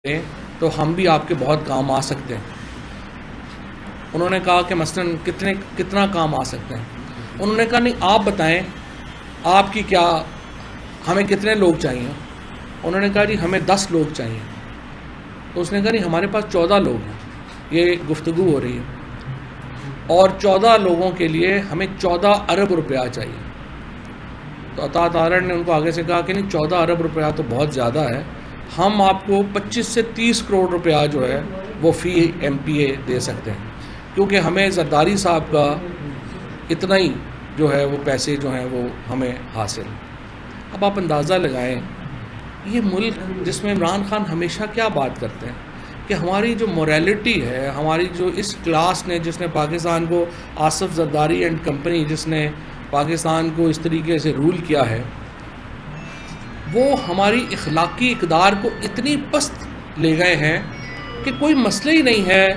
तो हम भी आपके बहुत काम आ सकते हैं। उन्होंने कहा कि मसलन कितना काम आ सकते हैं। उन्होंने कहा नहीं, आप बताएं आपकी क्या, हमें कितने लोग चाहिए। उन्होंने कहा जी हमें 10 लोग चाहिए। तो उसने कहा नहीं, हमारे पास 14 लोग हैं, ये गुफ्तगू हो रही है और 14 लोगों के लिए हमें 14 अरब रुपया चाहिए। तो अता तारड़ ने उनको आगे से कहा कि नहीं, 14 अरब रुपया तो बहुत ज़्यादा है, हम आपको 25 से 30 करोड़ रुपया जो है वो फ़ी MPA दे सकते हैं, क्योंकि हमें जरदारी साहब का इतना ही जो है वो पैसे जो हैं वो हमें हासिल। अब आप अंदाज़ा लगाएं, ये मुल्क जिसमें इमरान खान हमेशा क्या बात करते हैं कि हमारी जो मोरालिटी है, हमारी जो इस क्लास ने जिसने पाकिस्तान को, आसिफ जरदारी एंड कंपनी जिसने पाकिस्तान को इस तरीके से रूल किया है, वो हमारी इखलाकी इक़दार को इतनी पस्त ले गए हैं कि कोई मसला ही नहीं है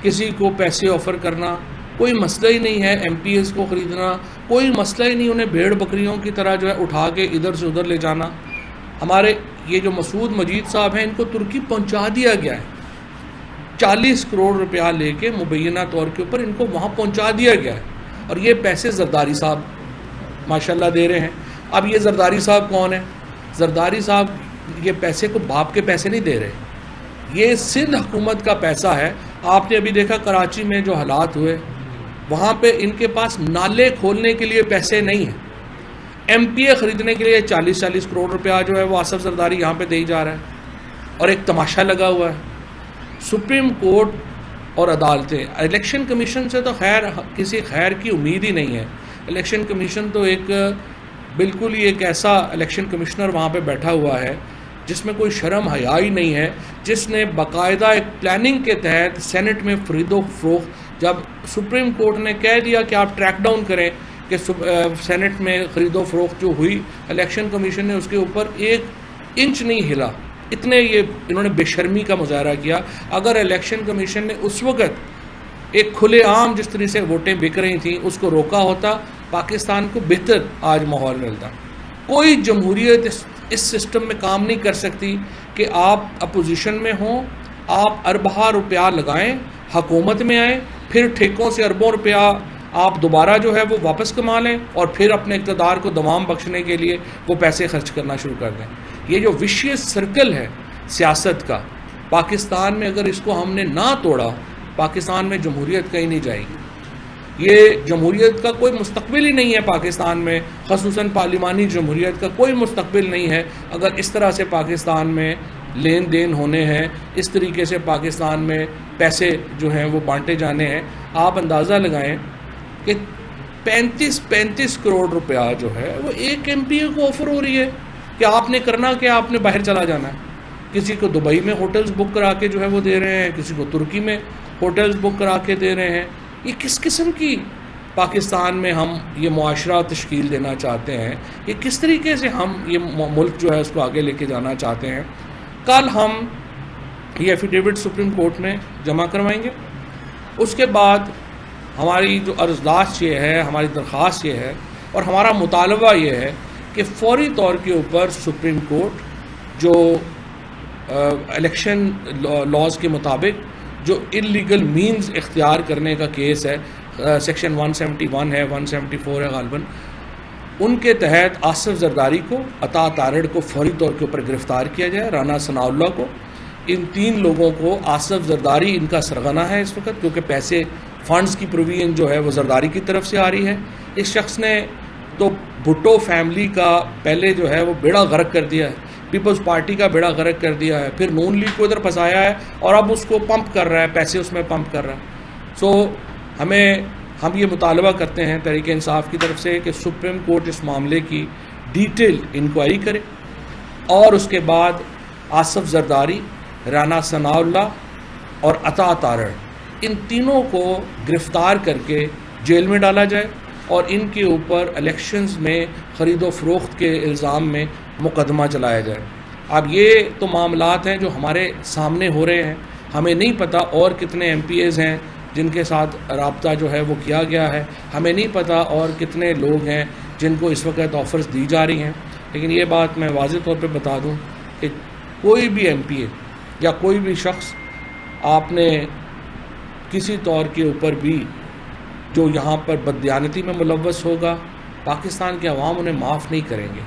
किसी को पैसे ऑफ़र करना, कोई मसला ही नहीं है MPs को ख़रीदना, कोई मसला ही नहीं उन्हें भेड़ बकरियों की तरह जो है उठा के इधर से उधर ले जाना। हमारे ये जो मसूद मजीद साहब हैं, इनको तुर्की पहुंचा दिया गया है, 40 करोड़ रुपया लेके मुबैना तौर के ऊपर इनको वहाँ पहुंचा दिया गया है, और ये पैसे जरदारी साहब माशाल्लाह दे रहे हैं। अब ये जरदारी साहब कौन है? जरदारी साहब ये पैसे को बाप के पैसे नहीं दे रहे, ये सिंध हुकूमत का पैसा है। आपने अभी देखा कराची में जो हालात हुए, वहाँ पे इनके पास नाले खोलने के लिए पैसे नहीं हैं, MPA ख़रीदने के लिए 40-40 करोड़ रुपया जो है वो आसिफ जरदारी यहाँ पे दे ही जा रहा है। और एक तमाशा लगा हुआ है, सुप्रीम कोर्ट और अदालतें, इलेक्शन कमीशन से तो खैर किसी खैर की उम्मीद ही नहीं है। इलेक्शन कमीशन तो एक बिल्कुल ही एक ऐसा इलेक्शन कमिश्नर वहाँ पे बैठा हुआ है जिसमें कोई शर्म हया ही नहीं है, जिसने बाकायदा एक प्लानिंग के तहत सेनेट में ख़रीदो फरोख्त, जब सुप्रीम कोर्ट ने कह दिया कि आप ट्रैक डाउन करें कि सेनेट में ख़रीदो फरोख्त जो हुई, इलेक्शन कमीशन ने उसके ऊपर 1 इंच नहीं हिला। इतने ये इन्होंने बेशर्मी का मुजाहरा किया। अगर इलेक्शन कमीशन ने उस वक़्त एक खुलेआम जिस तरह से वोटें बिक रही थी उसको रोका होता, पाकिस्तान को बेहतर आज माहौल मिलता। कोई जमहूरियत इस सिस्टम में काम नहीं कर सकती कि आप अपोजिशन में हों, आप अरबा रुपया लगाएं, हुकूमत में आएँ, फिर ठेकों से अरबों रुपया आप दोबारा जो है वो वापस कमा लें और फिर अपने इक़्तिदार को दवाम बख्शने के लिए वो पैसे खर्च करना शुरू कर दें। ये जो विशियस सर्कल है सियासत का पाकिस्तान में, अगर इसको हमने ना तोड़ा, पाकिस्तान में जमहूरियत कहीं नहीं जाएगी। ये जमहूरियत का कोई मुस्तकबिल ही नहीं है पाकिस्तान में, ख़ुसूसन पार्लिमानी जमहूरियत का कोई मुस्तकबिल नहीं है अगर इस तरह से पाकिस्तान में लेन देन होने हैं, इस तरीके से पाकिस्तान में पैसे जो हैं वो बांटे जाने हैं। आप अंदाज़ा लगाएं कि 35 करोड़ रुपया जो है वो एक MPA को ऑफ़र हो रही है कि आपने करना क्या, आपने बाहर चला जाना है। किसी को दुबई में होटल्स बुक करा के जो है वो दे रहे हैं, किसी को तुर्की में होटल्स बुक करा के दे रहे हैं। ये किस किस्म की पाकिस्तान में हम ये मुआशरा तश्कील देना चाहते हैं, ये किस तरीके से हम ये मुल्क जो है उसको आगे लेके जाना चाहते हैं। कल हम ये एफिडेविट सुप्रीम कोर्ट में जमा करवाएंगे। उसके बाद हमारी जो अर्ज़दाश्त ये है, हमारी दरख्वास्त ये है और हमारा मुतालबा ये है कि फ़ौरी तौर के ऊपर सुप्रीम कोर्ट जो इलेक्शन लॉज के मुताबिक जो इल्लीगल मीन्स इख्तियार करने का केस है, सेक्शन 171 है, 174 है गालिबन, उनके तहत आसिफ जरदारी को, अता तारड़ को फ़ौरी तौर के ऊपर गिरफ़्तार किया जाए, राना सनाउल्लाह को। इन 3 लोगों को, आसिफ जरदारी इनका सरगना है इस वक्त, क्योंकि पैसे फ़ंड्स की प्रोविजन जो है वो जरदारी की तरफ से आ रही है। इस शख्स ने तो भुट्टो फैमिली का पहले जो है वो बेड़ा गर्क कर दिया है, पीपल्स पार्टी का बेड़ा गर्क कर दिया है, फिर नून लीग को इधर फंसाया है और अब उसको पंप कर रहा है, पैसे उसमें पंप कर रहा है। हम ये मुतालबा करते हैं तहरीक इंसाफ की तरफ से कि सुप्रीम कोर्ट इस मामले की डिटेल इंक्वायरी करे और उसके बाद आसिफ जरदारी, राना सनाउल्लाह और अता तारड़, इन तीनों को गिरफ़्तार करके जेल में डाला जाए और इनके ऊपर इलेक्शंस में ख़रीदो फ़रोख्त के इल्ज़ाम में मुकदमा चलाया जाए। अब ये तो मामलात हैं जो हमारे सामने हो रहे हैं, हमें नहीं पता और कितने MPAs हैं जिनके साथ राब्ता जो है वो किया गया है, हमें नहीं पता और कितने लोग हैं जिनको इस वक्त ऑफ़र्स दी जा रही हैं। लेकिन ये बात मैं वाज़ेह तौर पे बता दूं कि कोई भी MPA या कोई भी शख्स आपने किसी तौर के ऊपर भी जो यहाँ पर बददियानती में मुलव्वस होगा, पाकिस्तान के अवाम उन्हें माफ़ नहीं करेंगे।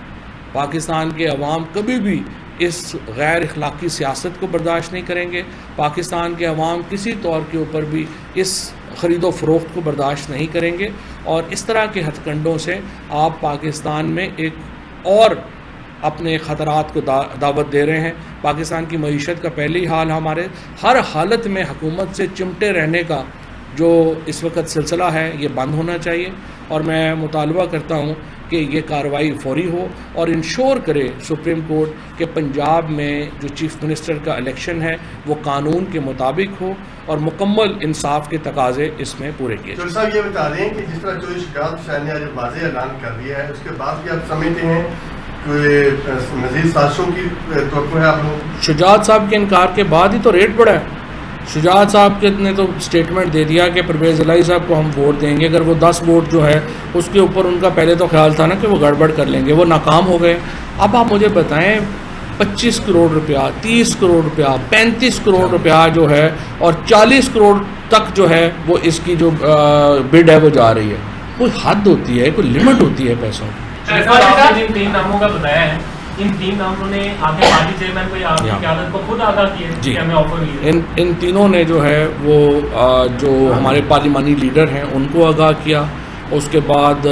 पाकिस्तान के अवाम कभी भी इस गैर अखलाकी सियासत को बर्दाश्त नहीं करेंगे। पाकिस्तान के अवाम किसी तौर के ऊपर भी इस ख़रीदो फ़रोख्त को बर्दाश्त नहीं करेंगे और इस तरह के हथकंडों से आप पाकिस्तान में एक और अपने ख़तरात को दावत दे रहे हैं। पाकिस्तान की मईशत का पहले ही हाल हमारे हर हालत में हुकूमत से चिमटे रहने का जो इस वक्त सिलसिला है ये बंद होना चाहिए और मैं मुतालबा करता हूँ कि ये कार्रवाई फौरी हो और इंश्योर करे सुप्रीम कोर्ट कि पंजाब में जो चीफ़ मिनिस्टर का इलेक्शन है वो कानून के मुताबिक हो और मुकम्मल इंसाफ के तकाजे इसमें पूरे किए जाए। साहब ये बता दें कि जिस तरह चौधरी शुजात हुसैन ने आज वाज़ेह ऐलान कर दिया है उसके बाद भी आप समझते हैं कि मज़ीद साजिशों की तवक्को है आप लोग? शुजात साहब के इनकार के बाद ही तो रेट बढ़ा है। शुजात साहब ने तो स्टेटमेंट दे दिया कि परवेज़ इलाही साहब को हम वोट देंगे। अगर वो 10 वोट जो है उसके ऊपर उनका पहले तो ख्याल था ना कि वो गड़बड़ कर लेंगे, वो नाकाम हो गए। अब आप मुझे बताएं 25 करोड़ रुपया, 30 करोड़ रुपया, 35 करोड़ रुपया जो है और 40 करोड़ तक जो है वो इसकी जो बिड है वो जा रही है। कोई हद होती है, कोई लिमिट होती है पैसों की। आपने जिन 3 नामों का बताया है, इन 3 नामों ने आपके पार्टी चेयरमैन को या आपकी क़यादत को खुद आगाह किया कि हमें ऑफर मिली है? इन तीनों ने जो है वो जो हमारे पार्लिमानी लीडर हैं उनको आगाह किया, उसके बाद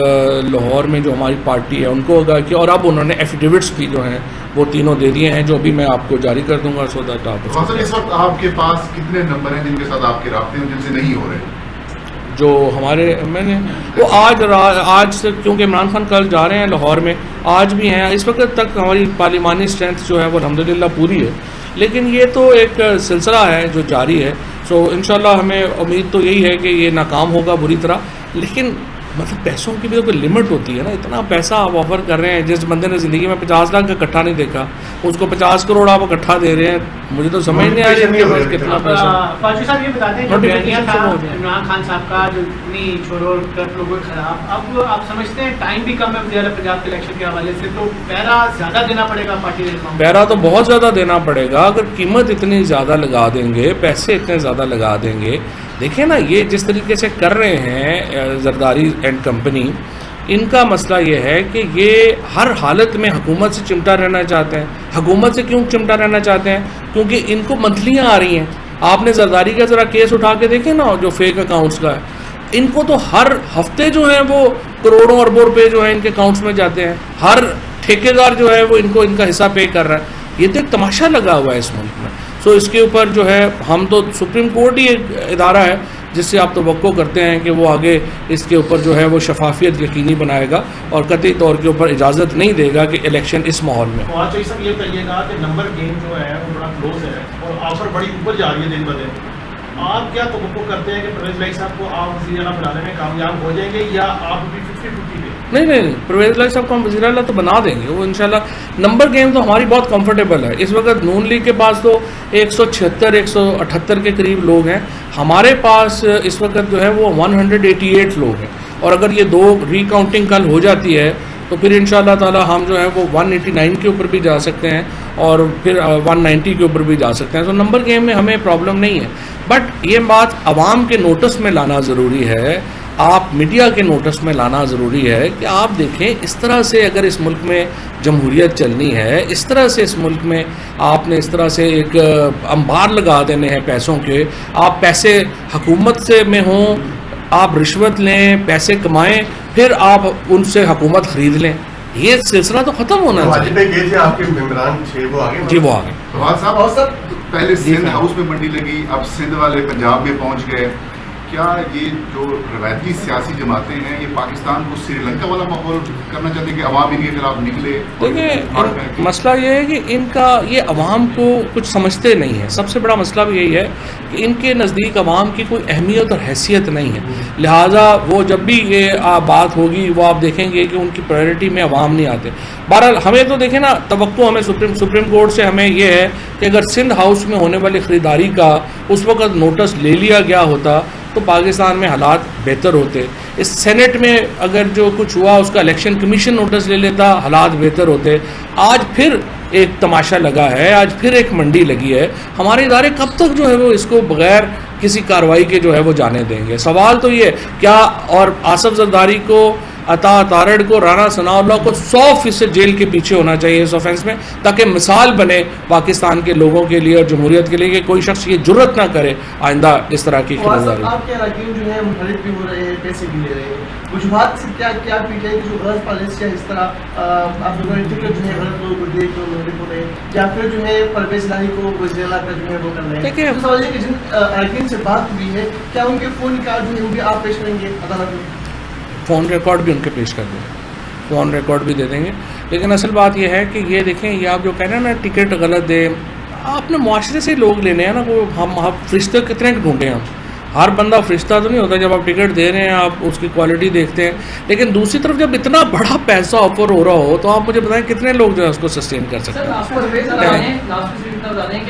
लाहौर में जो हमारी पार्टी है उनको आगाह किया और अब उन्होंने एफिडेविट्स भी जो हैं वो तीनों दे दिए हैं जो भी मैं आपको जारी कर दूंगा। सो दैट आप इस वक्त आपके पास कितने नंबर हैं जिनके साथ आपके राब्ते हैं जिनसे नहीं हो रहे? जो हमारे मैंने वो आज से, क्योंकि इमरान खान कल जा रहे हैं लाहौर में, आज भी हैं। इस वक्त तक हमारी पार्लिमानी स्ट्रेंथ जो है वो अल्हम्दुलिल्लाह पूरी है, लेकिन ये तो एक सिलसिला है जो जारी है। सो इंशाल्लाह हमें उम्मीद तो यही है कि ये नाकाम होगा बुरी तरह, लेकिन मतलब पैसों की भी तो कोई लिमिट होती है ना। इतना पैसा आप ऑफर कर रहे हैं, जिस बंदे ने ज़िंदगी में 50 लाख का इकट्ठा नहीं देखा उसको 50 करोड़ आप इकट्ठा दे रहे हैं। मुझे तो समझ नहीं आ रही है कितना पैसा। फारूकी साहब ये बताते हैं जो बयानिया था इमरान खान साहब का जो इतनी छोड़ो कर लोगों के खिलाफ, अब आप समझते हैं टाइम भी कम है ज़्यादा पंजाब के इलेक्शन के हवाले से, तो पहरा ज़्यादा देना पड़ेगा पार्टी ने? पहरा तो बहुत ज़्यादा देना पड़ेगा। अगर कीमत इतनी ज़्यादा लगा देंगे, पैसे इतने ज़्यादा लगा देंगे, देखिए ना ये जिस तरीके से कर रहे हैं जरदारी एंड कंपनी, इनका मसला ये है कि ये हर हालत में हुकूमत से चिमटा रहना चाहते हैं। हुकूमत से क्यों चिमटा रहना चाहते हैं? क्योंकि इनको मंथलियाँ आ रही हैं। आपने जरदारी का ज़रा केस उठा के देखें ना जो फेक अकाउंट्स का है, इनको तो हर हफ्ते जो है वो करोड़ों अरबों रुपये जो है इनके अकाउंट्स में जाते हैं। हर ठेकेदार जो है वो इनको इनका हिस्सा पे कर रहा है। ये तो एक तमाशा लगा हुआ है इस मुल्क में। सो इसके ऊपर जो है हम तो सुप्रीम कोर्ट ही एक इदारा है जिससे आप तवक्को करते हैं कि वो आगे इसके ऊपर जो है वो शफाफियत यकीनी बनाएगा और कतई तौर के ऊपर इजाज़त नहीं देगा कि इलेक्शन इस माहौल में हो। तो सब ये कहिएगा कि नंबर गेम जो है वो बड़ा क्लोज है और ऑफर बड़ी ऊपर जा रही है दिन ब दिन। आप क्या तवक्को करते हैं कि परवेज़ इलाही साहब को आप वज़ीर आला बनाने में कामयाब हो जाएंगे या आप भी 50-50 पे? नहीं, परवेज़ इलाही साहब को हम वज़ीर आला तो बना देंगे। वो इंशाल्लाह नंबर गेम तो हमारी बहुत कंफर्टेबल है। इस वक्त नून लीग के पास तो 176-178 के करीब लोग हैं। हमारे पास इस वक्त जो है वो 188 लोग हैं और अगर ये 2 रिकाउंटिंग कल हो जाती है तो फिर इंशाल्लाह ताला हम जो है वो 189 के ऊपर भी जा सकते हैं और फिर 190 के ऊपर भी जा सकते हैं। तो नंबर गेम में हमें प्रॉब्लम नहीं है, बट ये बात आवाम के नोटिस में लाना ज़रूरी है, आप मीडिया के नोटिस में लाना ज़रूरी है कि आप देखें इस तरह से अगर इस मुल्क में जमहूरियत चलनी है, इस तरह से इस मुल्क में आपने इस तरह से एक अंबार लगा देने हैं पैसों के। आप पैसे हुकूमत से में हों, आप रिश्वत लें, पैसे कमाएं, फिर आप उनसे हुकूमत ख़रीद लें। ये सिलसिला तो ख़त्म होना चाहिए। गए थे आपके मेंबरान थे, वो आगे जी वो आगे साहब और सर पहले सिंध हाउस में मंडी लगी, अब सिंध वाले पंजाब में पहुंच गए। क्या ये जो रवायती सियासी जमातें हैं ये पाकिस्तान को श्रीलंका वाला माहौल करना चाहते हैं कि अवाम इनके खिलाफ निकले? देखिए मसला ये है कि इनका ये अवाम को कुछ समझते नहीं है। सबसे बड़ा मसला भी यही है कि इनके नज़दीक अवाम की कोई अहमियत और हैसियत नहीं है। लिहाजा वो जब भी ये बात होगी वो आप देखेंगे कि उनकी प्रायोरिटी में अवाम नहीं आते। बहरहाल हमें तो देखें ना, तवक्को हमें सुप्रीम कोर्ट से हमें ये है कि अगर सिंध हाउस में होने वाली ख़रीदारी का उस वक़्त नोटिस ले लिया गया होता तो पाकिस्तान में हालात बेहतर होते। इस सेनेट में अगर जो कुछ हुआ उसका इलेक्शन कमीशन नोटिस ले लेता, हालात बेहतर होते। आज फिर एक तमाशा लगा है, आज फिर एक मंडी लगी है। हमारे इदारे कब तक जो है वो इसको बगैर किसी कार्रवाई के जो है वो जाने देंगे? सवाल तो ये क्या, और आसफ जरदारी को, अता तारड़ को, राना सनाउल्लाह को 100% जेल के पीछे होना चाहिए इस ऑफेंस में, ताकि मिसाल बने पाकिस्तान के लोगों के लिए और जमहूरियत के लिए कि कोई शख्स ये जुर्रत ना करे आइंदा इस तरह की खिलाफवर्जी। आपके अरकान जो है मुखरिफ भी हो रहे हैं, पैसे भी ले रहे हैं, वजूहात से क्या क्या पीटीआई की जो गलत पॉलिसी है इस तरह आप लोगों ने टिकट जो है गलत लोगों को देख लो मुखरिफ हो रहे हैं, या फिर जो है परवेज इलाही को वज़ीर का जो है वो कर रहे हैं? तो सवाल ये कि जिन अरकान से बात हुई है, क्या उनके फ़ोन रिकॉर्ड जो है वो भी आप पेश करेंगे अदालत में? फ़ोन रिकॉर्ड भी उनके पेश कर देंगे, फ़ोन रिकॉर्ड भी दे देंगे। लेकिन असल बात यह है कि ये देखें, ये आप जो कह रहे हैं ना टिकट गलत दे, आपने मुआशरे से लोग लेने हैं ना, वो हम फरिश्ते कितने ढूंढे हम, हर बंदा फरिश्ता तो नहीं होता। जब आप टिकट दे रहे हैं आप उसकी क्वालिटी देखते हैं, लेकिन दूसरी तरफ जब इतना बड़ा पैसा ऑफर हो रहा हो तो आप मुझे बताएं कितने लोग जो है उसको सस्टेन कर सकते हैं।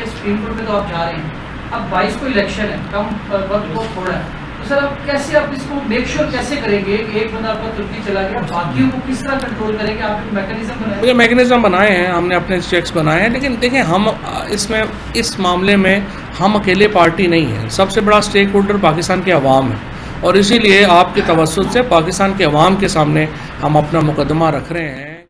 सुप्रीम कोर्ट में तो आप जा रहे हैं, अब 22 को इलेक्शन है, कम वक्त बहुत थोड़ा है, सर अब कैसे आप इसको मेक श्योर कैसे करेंगे कि एक बंदा आपका तुर्की चला गया, बाकियों को किस तरह कंट्रोल करेंगे? आप मैकेनिज्म बनाए? मैकेनिज्म बनाए हैं हमने, अपने चेक्स बनाए हैं, लेकिन देखें हम इसमें इस मामले में हम अकेले पार्टी नहीं है, सबसे बड़ा स्टेक होल्डर पाकिस्तान के अवाम है, और इसीलिए आपके तवज्जुह से पाकिस्तान के अवाम के सामने हम अपना मुकदमा रख रहे हैं।